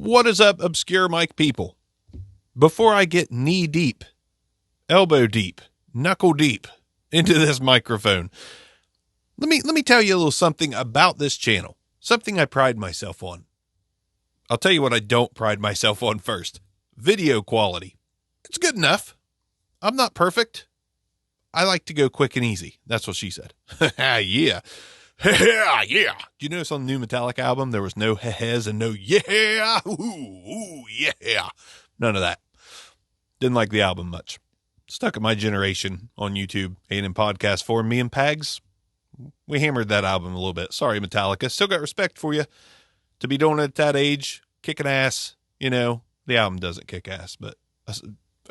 What is up, obscure mic people? Before I get knee deep, elbow deep, knuckle deep into this microphone, let me tell you a little something about this channel, something I pride myself on. I'll tell you what I don't pride myself on first. Video quality. It's good enough. I'm not perfect. I like to go quick and easy. That's what she said. Yeah. Yeah. Do you notice on the new Metallica album, there was no he-hes and no yeah, ooh, yeah. None of that. Didn't like the album much. Stuck at My Generation on YouTube and in podcast form. Me and Pags, we hammered that album a little bit. Sorry, Metallica. Still got respect for you. To be doing it at that age, kicking ass, you know, the album doesn't kick ass, but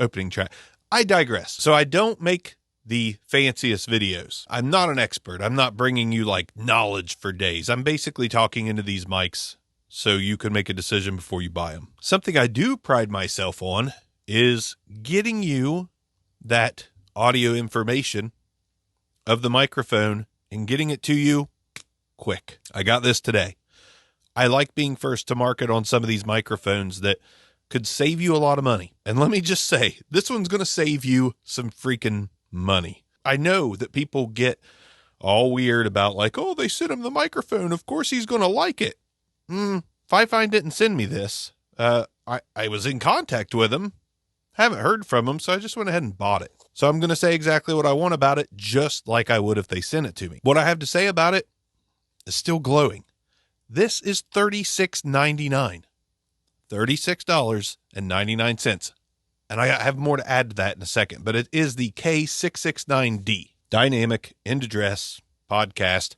opening track. I digress. So I don't make the fanciest videos. I'm not an expert. I'm not bringing you like knowledge for days. I'm basically talking into these mics so you can make a decision before you buy them. Something I do pride myself on is getting you that audio information of the microphone and getting it to you quick. I got this today. I like being first to market on some of these microphones that could save you a lot of money. And let me just say, this one's going to save you some freaking money. I know that people get all weird about like, oh, they sent him the microphone. Of course he's going to like it. Fifine didn't send me this. I was in contact with him. Haven't heard from him, so I just went ahead and bought it. So I'm going to say exactly what I want about it, just like I would if they sent it to me. What I have to say about it is still glowing. This is $36.99. $36.99. And I have more to add to that in a second, but it is the K669D, dynamic, end-address, podcast,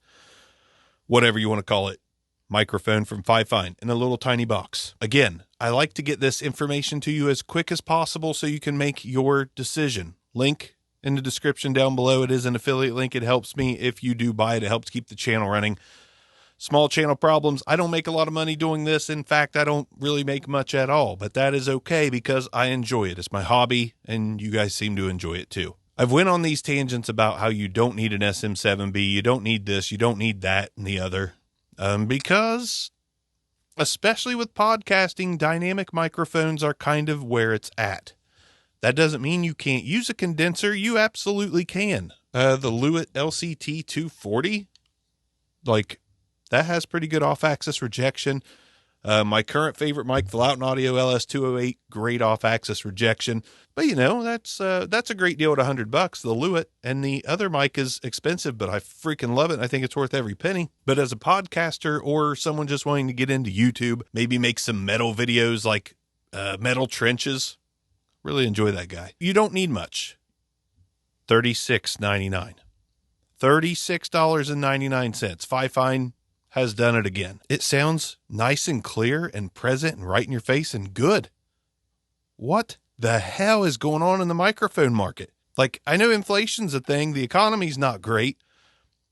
whatever you want to call it, microphone from Fifine in a little tiny box. Again, I like to get this information to you as quick as possible so you can make your decision. Link in the description down below. It is an affiliate link. It helps me if you do buy it. It helps keep the channel running. Small channel problems. I don't make a lot of money doing this. In fact, I don't really make much at all, but that is okay because I enjoy it. It's my hobby and you guys seem to enjoy it too. I've went on these tangents about how you don't need an SM7B. You don't need this. You don't need that and the other. Because especially with podcasting, dynamic microphones are kind of where it's at. That doesn't mean you can't use a condenser. You absolutely can. The Lewitt LCT 240, like, that has pretty good off-axis rejection. My current favorite mic, the Loudon Audio LS208, great off-axis rejection. But, you know, that's a great deal at $100, the Lewitt. And the other mic is expensive, but I freaking love it. I think it's worth every penny. But as a podcaster or someone just wanting to get into YouTube, maybe make some metal videos like Metal Trenches, really enjoy that guy. You don't need much. $36.99. $36.99. Fifine has done it again. It sounds nice and clear and present and right in your face and good. What the hell is going on in the microphone market? Like, I know inflation's a thing. The economy's not great.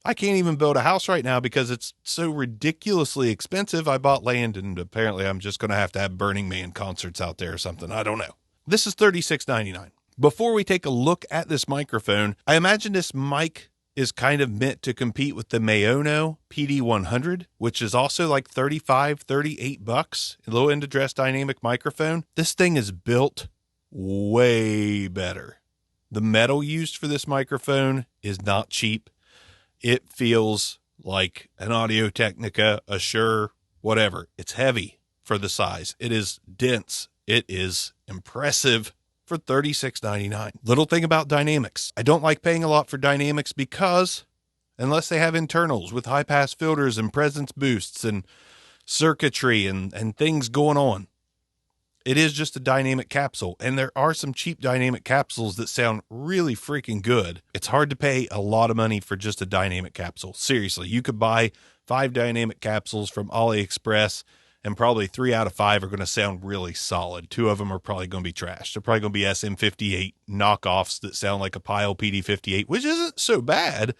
I can't even build a house right now because it's so ridiculously expensive. I bought land and apparently I'm just going to have Burning Man concerts out there or something. I don't know. This is $36.99. Before we take a look at this microphone, I imagine this mic is kind of meant to compete with the Mayono PD100, which is also like $35, $38, a low end address dynamic microphone. This thing is built way better. The metal used for this microphone is not cheap. It feels like an Audio-Technica, a Shure, whatever. It's heavy for the size. It is dense. It is impressive. For $36.99. Little thing about dynamics. I don't like paying a lot for dynamics because unless they have internals with high pass filters and presence boosts and circuitry and things going on, it is just a dynamic capsule. And there are some cheap dynamic capsules that sound really freaking good. It's hard to pay a lot of money for just a dynamic capsule. Seriously, you could buy 5 dynamic capsules from AliExpress and probably 3 out of 5 are going to sound really solid. 2 of them are probably going to be trash. They're probably going to be SM58 knockoffs that sound like a Pile PD58, which isn't so bad,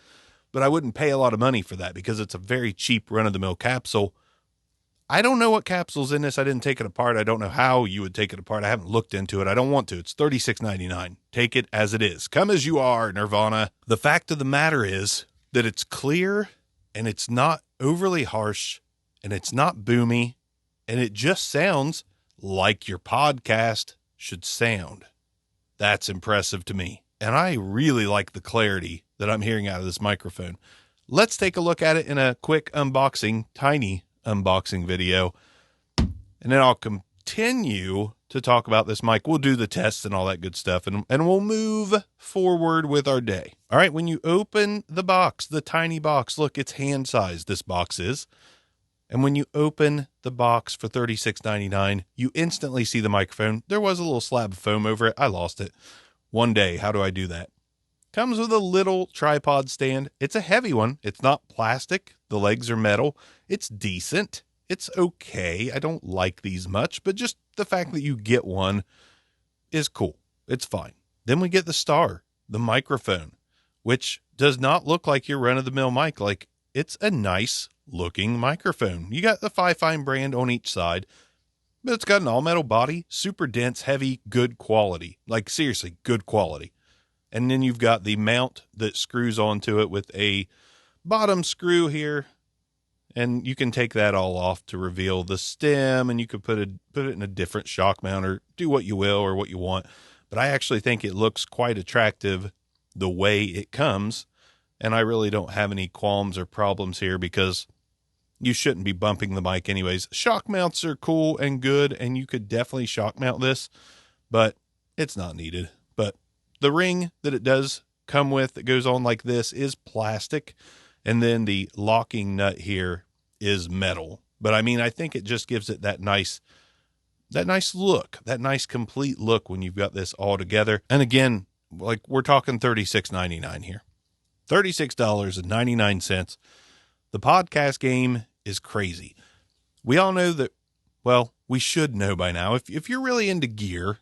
but I wouldn't pay a lot of money for that because it's a very cheap run-of-the-mill capsule. I don't know what capsule's in this. I didn't take it apart. I don't know how you would take it apart. I haven't looked into it. I don't want to. It's $36.99. Take it as it is. Come as you are, Nirvana. The fact of the matter is that it's clear and it's not overly harsh and it's not boomy. And it just sounds like your podcast should sound. That's impressive to me. And I really like the clarity that I'm hearing out of this microphone. Let's take a look at it in a quick unboxing, tiny unboxing video. And then I'll continue to talk about this mic. We'll do the tests and all that good stuff, and we'll move forward with our day. All right, when you open the box, the tiny box, look, it's hand-sized, this box is. And when you open the box for $36.99, you instantly see the microphone. There was a little slab of foam over it. I lost it one day. How do I do that? Comes with a little tripod stand. It's a heavy one. It's not plastic. The legs are metal. It's decent. It's okay. I don't like these much, but just the fact that you get one is cool. It's fine. Then we get the star, the microphone, which does not look like your run-of-the-mill mic. Like, it's a nice looking microphone. You got the Fifine brand on each side, but it's got an all-metal body, super dense, heavy, good quality. Like, seriously, good quality. And then you've got the mount that screws onto it with a bottom screw here. And you can take that all off to reveal the stem, and you could put it in a different shock mount or do what you will or what you want. But I actually think it looks quite attractive the way it comes. And I really don't have any qualms or problems here because you shouldn't be bumping the mic anyways. Shock mounts are cool and good, and you could definitely shock mount this, but it's not needed. But the ring that it does come with that goes on like this is plastic. And then the locking nut here is metal. But I mean, I think it just gives it that nice look, that nice complete look when you've got this all together. And again, like, we're talking $36.99 here. $36.99. The podcast game is crazy. We all know that, well, we should know by now. If you're really into gear,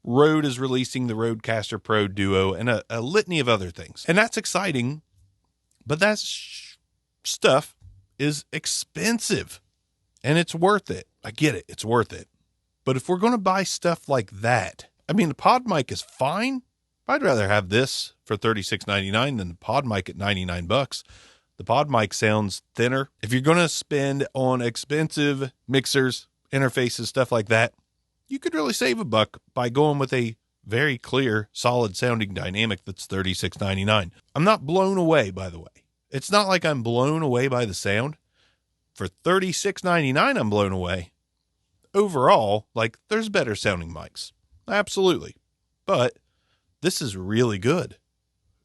Rode is releasing the Rodecaster Pro Duo and a litany of other things. And that's exciting, but that stuff is expensive, and it's worth it. I get it. It's worth it. But if we're going to buy stuff like that, I mean, the pod mic is fine. I'd rather have this for $36.99 than the pod mic at $99. The pod mic sounds thinner. If you're going to spend on expensive mixers, interfaces, stuff like that, you could really save $1 by going with a very clear, solid sounding dynamic that's $36.99. I'm not blown away, by the way. It's not like I'm blown away by the sound. For $36.99, I'm blown away. Overall, like, there's better sounding mics. Absolutely. But this is really good.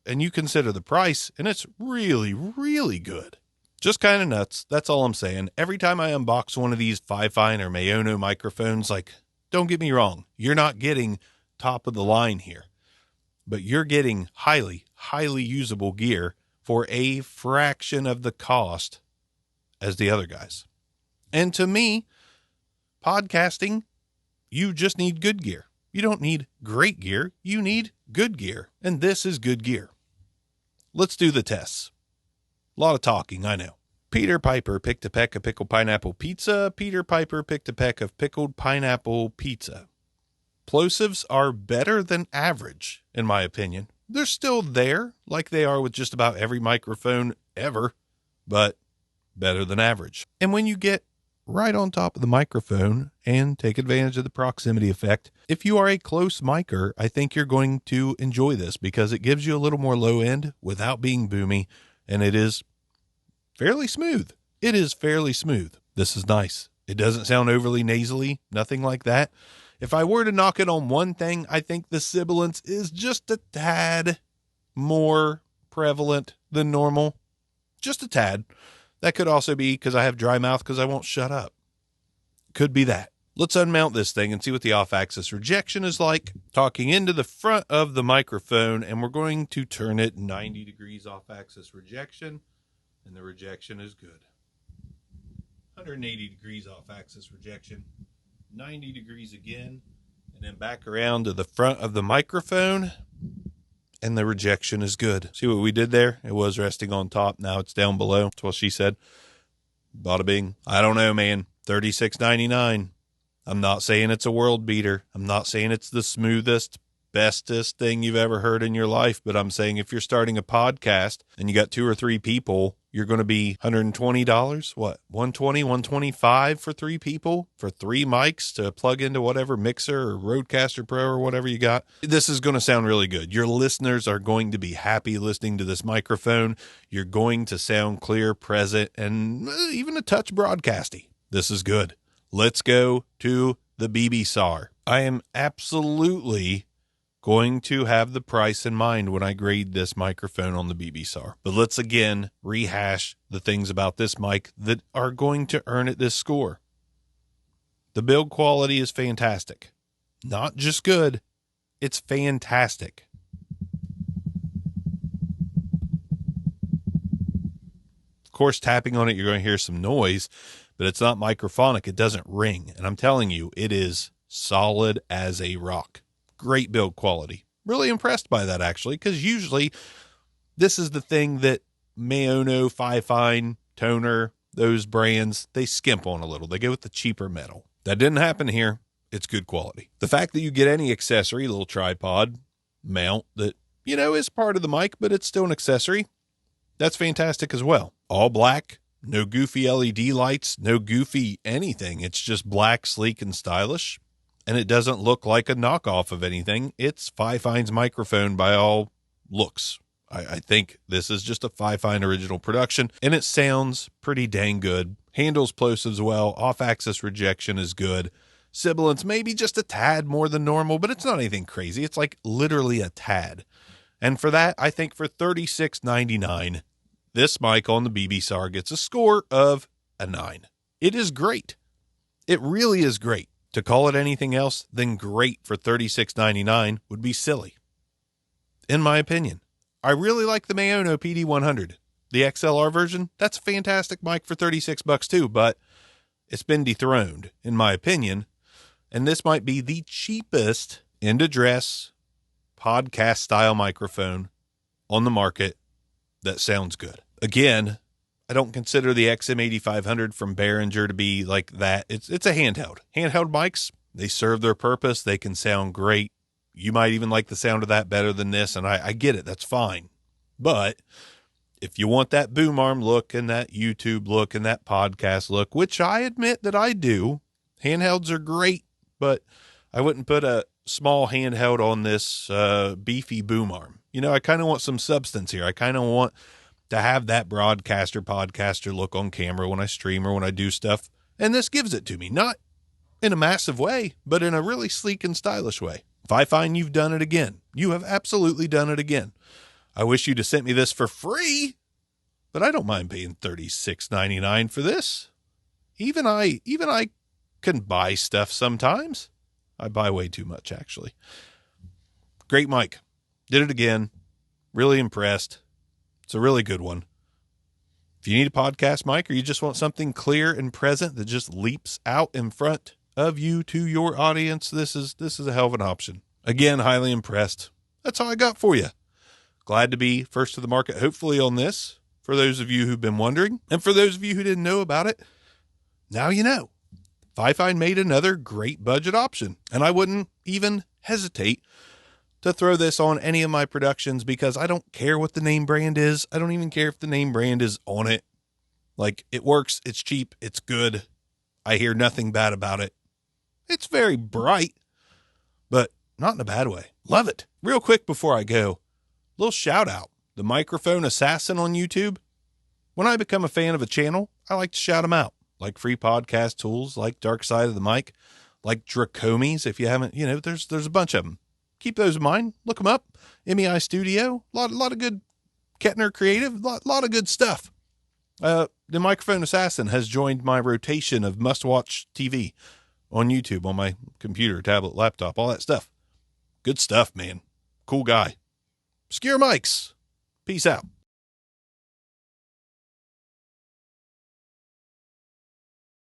And you consider the price, and it's really, really good. Just kind of nuts. That's all I'm saying. Every time I unbox one of these Fifine or Mayono microphones, like, don't get me wrong, you're not getting top of the line here. But you're getting highly, highly usable gear for a fraction of the cost as the other guys. And to me, podcasting, you just need good gear. You don't need great gear. You need good gear. And this is good gear. Let's do the tests. A lot of talking, I know. Peter Piper picked a peck of pickled pineapple pizza. Peter Piper picked a peck of pickled pineapple pizza. Plosives are better than average, in my opinion. They're still there, like they are with just about every microphone ever, but better than average. And when you get right on top of the microphone and take advantage of the proximity effect, if you are a close micer, I think you're going to enjoy this because it gives you a little more low end without being boomy, and it is fairly smooth. It is fairly smooth. This is nice. It doesn't sound overly nasally, nothing like that. If I were to knock it on one thing, I think the sibilance is just a tad more prevalent than normal. Just a tad. That could also be because I have dry mouth because I won't shut up. Could be that. Let's unmount this thing and see what the off-axis rejection is like. Talking into the front of the microphone, and we're going to turn it 90 degrees off-axis rejection, and the rejection is good. 180 degrees off-axis rejection. 90 degrees again, and then back around to the front of the microphone, and the rejection is good. See what we did there? It was resting on top. Now it's down below. That's what she said. Bada bing. I don't know, man. $36.99. I'm not saying it's a world beater. I'm not saying it's the smoothest, bestest thing you've ever heard in your life, but I'm saying if you're starting a podcast and you got 2 or 3 people you're going to be $120. What? $120, $125 for 3 people for 3 mics to plug into whatever mixer or Rodecaster Pro or whatever you got. This is going to sound really good. Your listeners are going to be happy listening to this microphone. You're going to sound clear, present, and even a touch broadcasty. This is good. Let's go to the BB-SAR. I am absolutely going to have the price in mind when I grade this microphone on the BB-SAR. But let's again rehash the things about this mic that are going to earn it this score. The build quality is fantastic. Not just good, it's fantastic. Of course, tapping on it, you're going to hear some noise, but it's not microphonic. It doesn't ring. And I'm telling you, it is solid as a rock. Great build quality. Really impressed by that, actually, because usually this is the thing that Maono, Fifine, Toner, those brands, they skimp on a little. They go with the cheaper metal. That didn't happen here. It's good quality. The fact that you get any accessory, little tripod mount that, is part of the mic, but it's still an accessory, that's fantastic as well. All black, no goofy LED lights, no goofy anything. It's just black, sleek, and stylish. And it doesn't look like a knockoff of anything. It's Fifine's microphone by all looks. I think this is just a Fifine original production, and it sounds pretty dang good. Handles plosives well. Off-axis rejection is good. Sibilance maybe just a tad more than normal, but it's not anything crazy. It's like literally a tad. And for that, I think for $36.99, this mic on the BB-SAR gets a score of a 9. It is great. It really is great. To call it anything else than great for $36.99 would be silly, in my opinion. I really like the Maono PD100. The XLR version, that's a fantastic mic for $36 too, but it's been dethroned, in my opinion. And this might be the cheapest end-address podcast-style microphone on the market that sounds good. Again, I don't consider the XM8500 from Behringer to be like that. It's a handheld. Handheld mics, they serve their purpose. They can sound great. You might even like the sound of that better than this, and I get it. That's fine. But if you want that boom arm look and that YouTube look and that podcast look, which I admit that I do, handhelds are great, but I wouldn't put a small handheld on this beefy boom arm. I kind of want some substance here. I kind of want to have that podcaster look on camera when I stream or when I do stuff. And this gives it to me, not in a massive way, but in a really sleek and stylish way. Fifine, you've done it again. You have absolutely done it again. I wish you'd have sent me this for free, but I don't mind paying $36.99 for this. Even I can buy stuff sometimes. I buy way too much, actually. Great mic. Did it again. Really impressed. It's a really good one. If you need a podcast mic or you just want something clear and present that just leaps out in front of you to your audience, this is a hell of an option. Again, highly impressed. That's all I got for you. Glad to be first to the market, hopefully, on this, for those of you who've been wondering. And for those of you who didn't know about it, now you know. Fifine made another great budget option, and I wouldn't even hesitate to throw this on any of my productions because I don't care what the name brand is. I don't even care if the name brand is on it. Like, it works, it's cheap, it's good. I hear nothing bad about it. It's very bright, but not in a bad way. Love it. Real quick before I go, little shout out. The Microphone Assassin on YouTube. When I become a fan of a channel, I like to shout them out. Like free podcast tools, like Dark Side of the Mic, like Dracomies. If you haven't, there's a bunch of them. Keep those in mind. Look them up. MEI Studio. A lot of good Kettner creative. Lot of good stuff. The Microphone Assassin has joined my rotation of must-watch TV on YouTube, on my computer, tablet, laptop, all that stuff. Good stuff, man. Cool guy. Obscure Mics. Peace out.